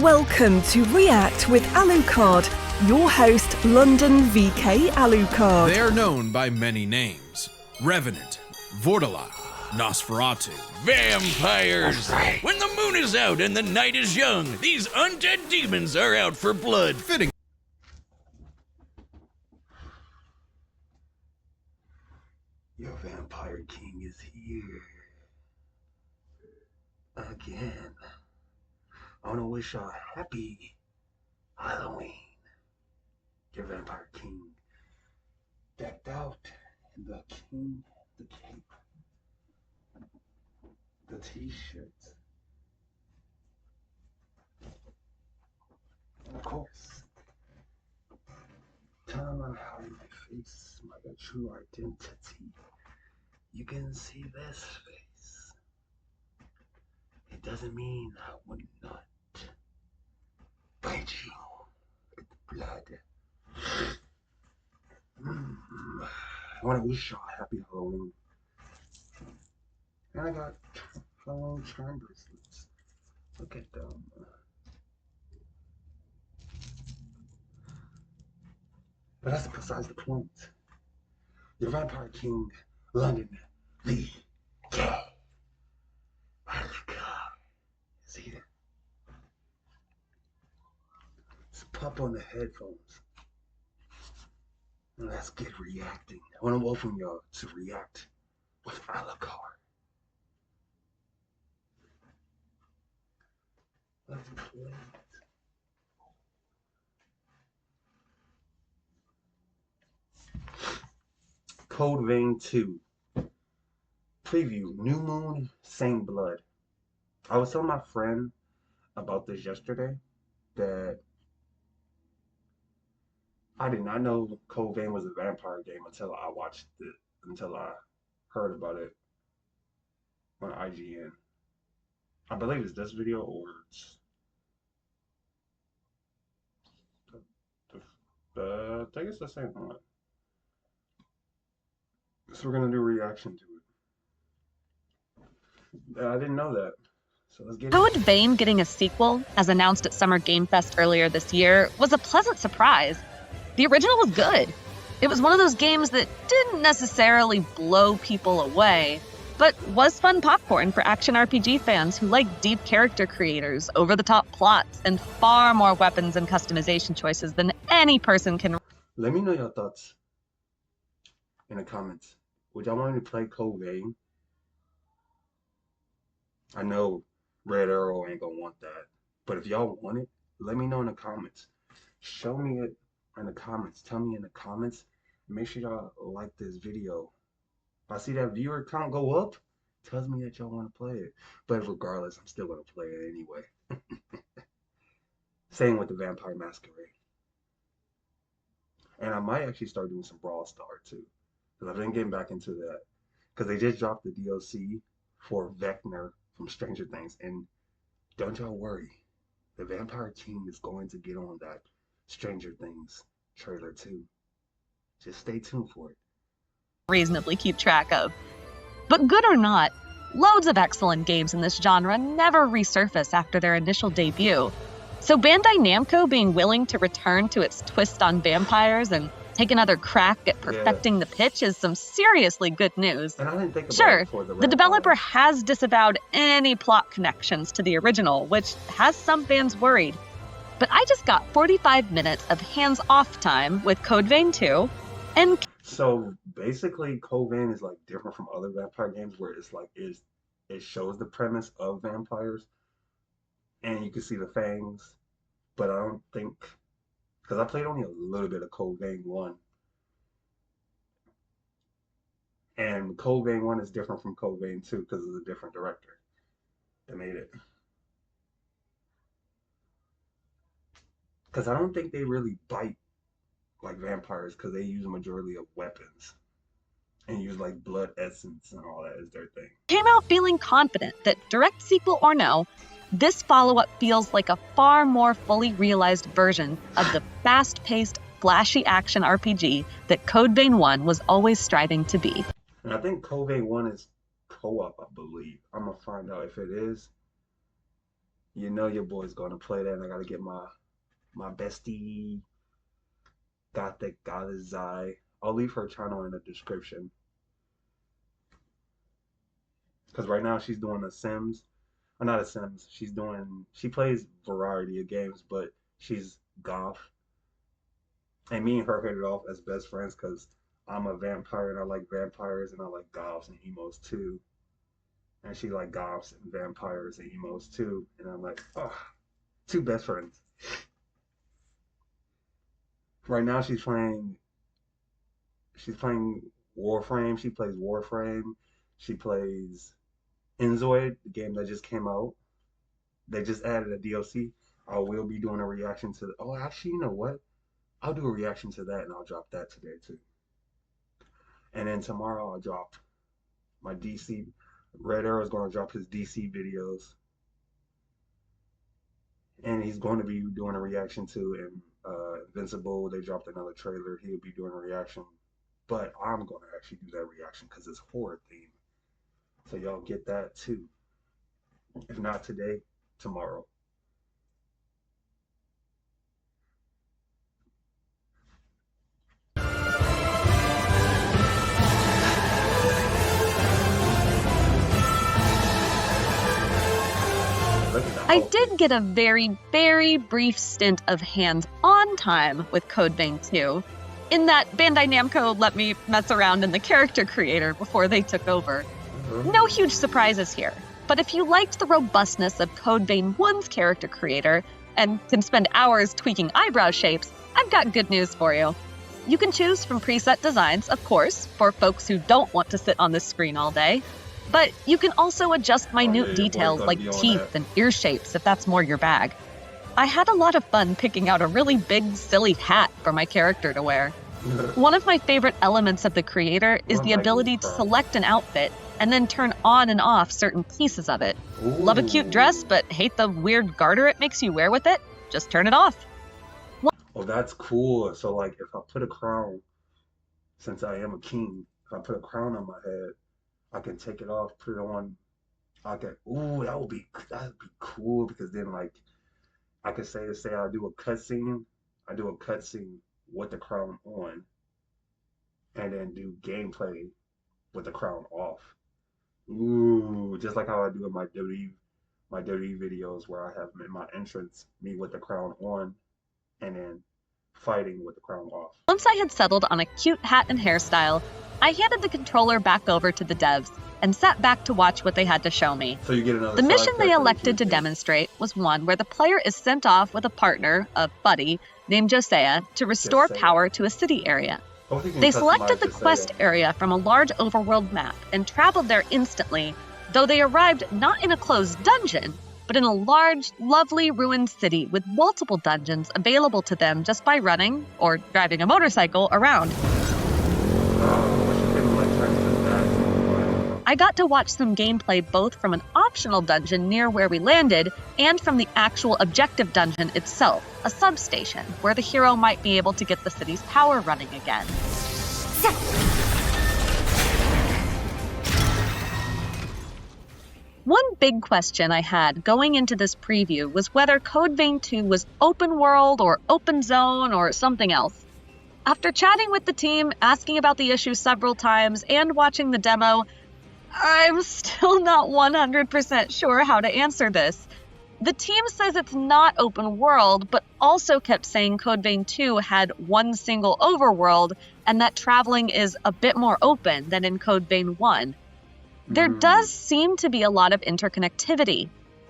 Welcome to React with Alucard, your host, London VK Alucard. They are known by many names. Revenant, Vortala, Nosferatu. Vampires! Right. When the moon is out and the night is young, these undead demons are out for blood. Fitting. Your vampire king is here. Again. I want to wish y'all a happy Halloween. Your vampire king decked out in the king, the cape, the t-shirt, and of course, time on how my face, my true identity. You can see this face. It doesn't mean I would not bite you with the blood. I want to wish y'all a happy Halloween. And I got Halloween charm bracelets. Look at them. But that's besides the point. Your vampire king, London VK Alucard is here. So pop on the headphones. And let's get reacting. I want to welcome y'all to React with Alucard. Let's play it. Code Vein 2. Preview. New Moon, Same Blood. I was telling my friend about this yesterday that I did not know Code Vein was a vampire game until I watched it, until I heard about it on IGN. I believe it's this video or it's I think it's the same one. So we're gonna do a reaction to it. I didn't know that. So let's get Code Vein getting a sequel, as announced at Summer Game Fest earlier this year, was a pleasant surprise. The original was good. It was one of those games that didn't necessarily blow people away, but was fun popcorn for action RPG fans who like deep character creators, over-the-top plots, and far more weapons and customization choices than any person can. Let me know your thoughts in the comments. Would y'all want me to play Code Vein? I know Red Arrow ain't gonna want that, but if y'all want it, let me know in the comments. Show me it in the comments. Tell me in the comments. Make sure y'all like this video. If I see that viewer count go up, tells me that y'all want to play it. But regardless, I'm still gonna play it anyway. Same with the Vampire Masquerade. And I might actually start doing some Brawl Star too, because I've been getting back into that. Because they just dropped the DLC for Vecna from Stranger Things, and don't y'all worry, the Vampire King is going to get on that Stranger Things trailer too. Just stay tuned for it. Reasonably keep track of. But good or not, loads of excellent games in this genre never resurface after their initial debut. So Bandai Namco being willing to return to its twist on vampires and take another crack at perfecting the pitch is some seriously good news. And I didn't think about sure, it for the developer has disavowed any plot connections to the original, which has some fans worried. But I just got 45 minutes of hands-off time with Code Vein 2, and so basically Code Vein is like different from other vampire games where it's like it shows the premise of vampires and you can see the fangs, but I don't think, because I played only a little bit of Code Vein 1, and Code Vein 1 is different from Code Vein 2 because it's a different director that made it. Because I don't think they really bite like vampires, because they use a majority of weapons and use like blood essence and all that is their thing. Came out feeling confident that, direct sequel or no, this follow-up feels like a far more fully realized version of the fast-paced, flashy action RPG that Code Vein 1 was always striving to be. And I think Code Vein 1 is co-op, I believe. I'm gonna find out if it is. You know your boy's going to play that, and I got to get my bestie, Gothic Goddess Zai. I'll leave her channel in the description. Because right now she's doing a Sims. Or not a Sims. She plays variety of games, but she's goth. And me and her hit it off as best friends because I'm a vampire and I like vampires and I like goths and emos too. And she like goths and vampires and emos too. And I'm like, oh, two best friends. Right now she's playing Warframe. She plays Warframe. She plays Enzoid, the game that just came out. They just added a DLC. I will be doing a reaction to oh, actually, you know what? I'll do a reaction to that and I'll drop that today too. And then tomorrow I'll drop my DC. Red Arrow's going to drop his DC videos. And he's going to be doing a reaction to Invincible. They dropped another trailer. He'll be doing a reaction. But I'm going to actually do that reaction because it's horror themed. So y'all get that too. If not today, tomorrow. I did get a very, very brief stint of hands-on time with Code Vein 2, in that Bandai Namco let me mess around in the character creator before they took over. No huge surprises here, but if you liked the robustness of Code Vein 1's character creator and can spend hours tweaking eyebrow shapes, I've got good news for you. You can choose from preset designs, of course, for folks who don't want to sit on this screen all day. But you can also adjust minute details like teeth and ear shapes if that's more your bag. I had a lot of fun picking out a really big, silly hat for my character to wear. One of my favorite elements of the creator is the ability to select an outfit and then turn on and off certain pieces of it. Love a cute dress, but hate the weird garter it makes you wear with it? Just turn it off. Oh, that's cool. So, like, if I put a crown, since I am a king, if I put a crown on my head, I can take it off, put it on. That'd be cool because then like I could say I do a cutscene with the crown on, and then do gameplay with the crown off. Ooh, just like how I do in my WWE videos where I have in my entrance me with the crown on, and then fighting with the crown off. Once I had settled on a cute hat and hairstyle, I handed the controller back over to the devs and sat back to watch what they had to show me. So you get another the mission they elected to demonstrate was one where the player is sent off with a partner, a buddy, named Josiah, to restore power to a city area. They selected the quest area from a large overworld map and traveled there instantly, though they arrived not in a closed dungeon, but in a large, lovely ruined city with multiple dungeons available to them just by running, or driving a motorcycle, around. I got to watch some gameplay both from an optional dungeon near where we landed and from the actual objective dungeon itself, a substation, where the hero might be able to get the city's power running again. One big question I had going into this preview was whether Code Vein 2 was open world or open zone or something else. After chatting with the team, asking about the issue several times, and watching the demo, I'm still not 100% sure how to answer this. The team says it's not open world, but also kept saying Code Vein 2 had one single overworld, and that traveling is a bit more open than in Code Vein 1. There does seem to be a lot of interconnectivity.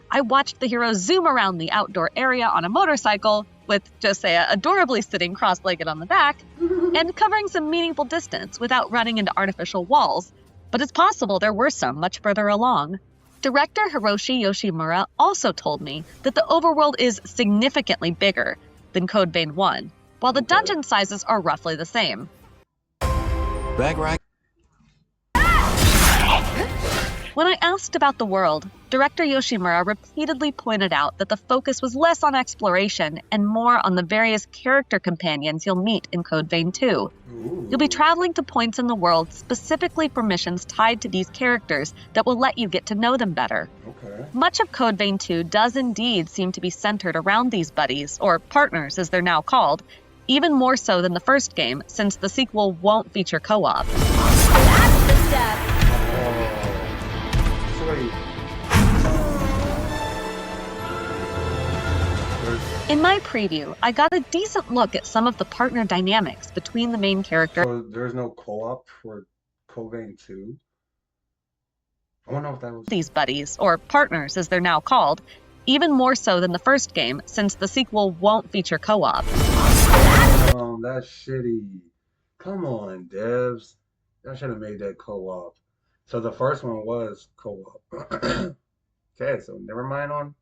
I watched the hero zoom around the outdoor area on a motorcycle, with Josiah adorably sitting cross-legged on the back, and covering some meaningful distance without running into artificial walls. But it's possible there were some much further along. Director Hiroshi Yoshimura also told me that the overworld is significantly bigger than Code Vein 1, while the dungeon sizes are roughly the same. Bag rack. When I asked about the world, director Yoshimura repeatedly pointed out that the focus was less on exploration and more on the various character companions you'll meet in Code Vein 2. You'll be traveling to points in the world specifically for missions tied to these characters that will let you get to know them better. Okay. Much of Code Vein 2 does indeed seem to be centered around these buddies, or partners as they're now called, even more so than the first game, since the sequel won't feature co-op. That's the step. Sweet. In my preview, I got a decent look at some of the partner dynamics between the main character. So there's no co-op for Code Vein 2? I wonder if that was... These buddies, or partners as they're now called, even more so than the first game, since the sequel won't feature co-op. That's shitty. Come on, devs. Y'all should have made that co-op. So the first one was co-op. Okay, so never mind on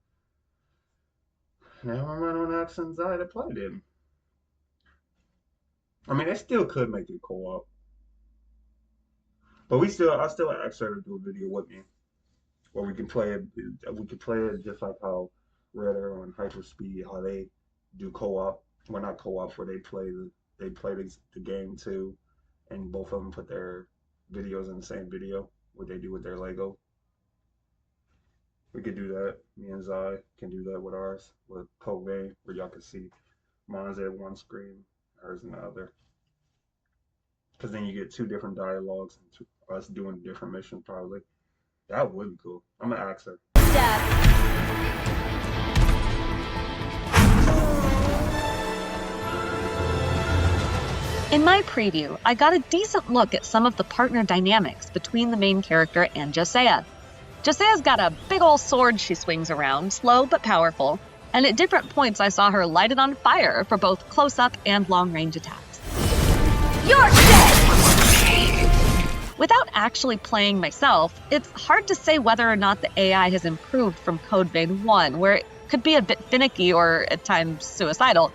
Accent's Eye to play then. I mean, they still could make it co-op. But I still asked her to do a video with me. Where we can play it just like how Red Arrow and Hyperspeed, how they do co-op. Well, not co-op, where they play the game too, and both of them put their videos in the same video, what they do with their Lego. We could do that. Me and Zai can do that with ours, with Code Vein, where y'all can see mine's at one screen, hers in the other. Because then you get two different dialogues, and us doing different missions probably. That would be cool. I'm gonna ask her. Step. In my preview, I got a decent look at some of the partner dynamics between the main character and Josiah. Josiah's got a big ol' sword she swings around, slow but powerful, and at different points I saw her light it on fire for both close-up and long-range attacks. You're dead! Without actually playing myself, it's hard to say whether or not the AI has improved from Code Vein 1, where it could be a bit finicky or at times suicidal.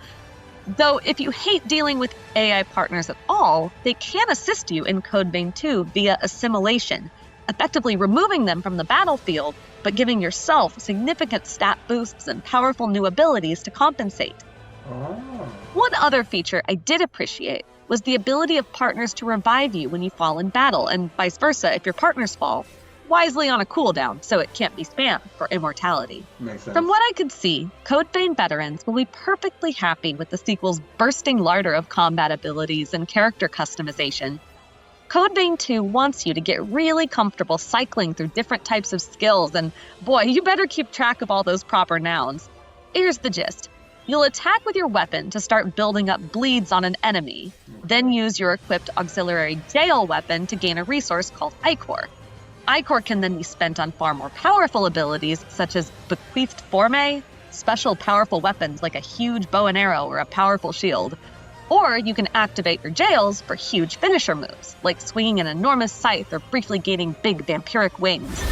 Though if you hate dealing with AI partners at all, they can assist you in Code Vein 2 via assimilation, effectively removing them from the battlefield, but giving yourself significant stat boosts and powerful new abilities to compensate. One other feature I did appreciate was the ability of partners to revive you when you fall in battle, and vice versa if your partners fall, wisely on a cooldown so it can't be spammed for immortality. Makes sense. From what I could see, Code Vein veterans will be perfectly happy with the sequel's bursting larder of combat abilities and character customization. Code Vein 2 wants you to get really comfortable cycling through different types of skills, and boy, you better keep track of all those proper nouns. Here's the gist. You'll attack with your weapon to start building up bleeds on an enemy, then use your equipped auxiliary jail weapon to gain a resource called Ichor. Ichor can then be spent on far more powerful abilities such as Bequeathed Forme, special powerful weapons like a huge bow and arrow or a powerful shield. Or you can activate your jails for huge finisher moves, like swinging an enormous scythe or briefly gaining big vampiric wings.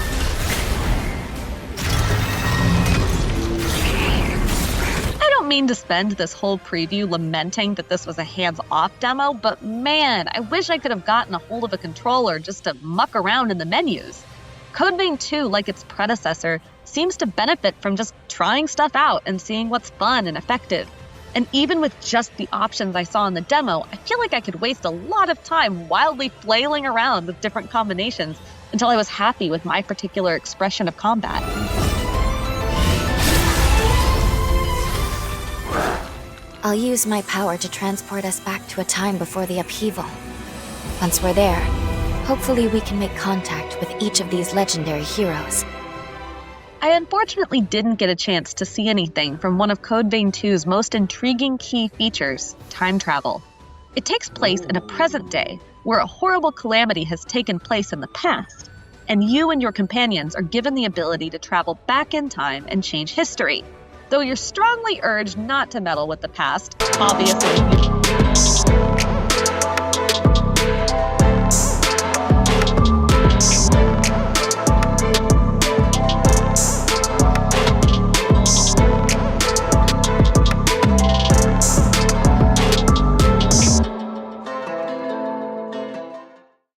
I don't mean to spend this whole preview lamenting that this was a hands-off demo, but man, I wish I could have gotten a hold of a controller just to muck around in the menus. Code Vein 2, like its predecessor, seems to benefit from just trying stuff out and seeing what's fun and effective. And even with just the options I saw in the demo, I feel like I could waste a lot of time wildly flailing around with different combinations until I was happy with my particular expression of combat. I'll use my power to transport us back to a time before the upheaval. Once we're there, hopefully we can make contact with each of these legendary heroes. I unfortunately didn't get a chance to see anything from one of Code Vein 2's most intriguing key features, time travel. It takes place in a present day, where a horrible calamity has taken place in the past, and you and your companions are given the ability to travel back in time and change history. Though you're strongly urged not to meddle with the past, obviously.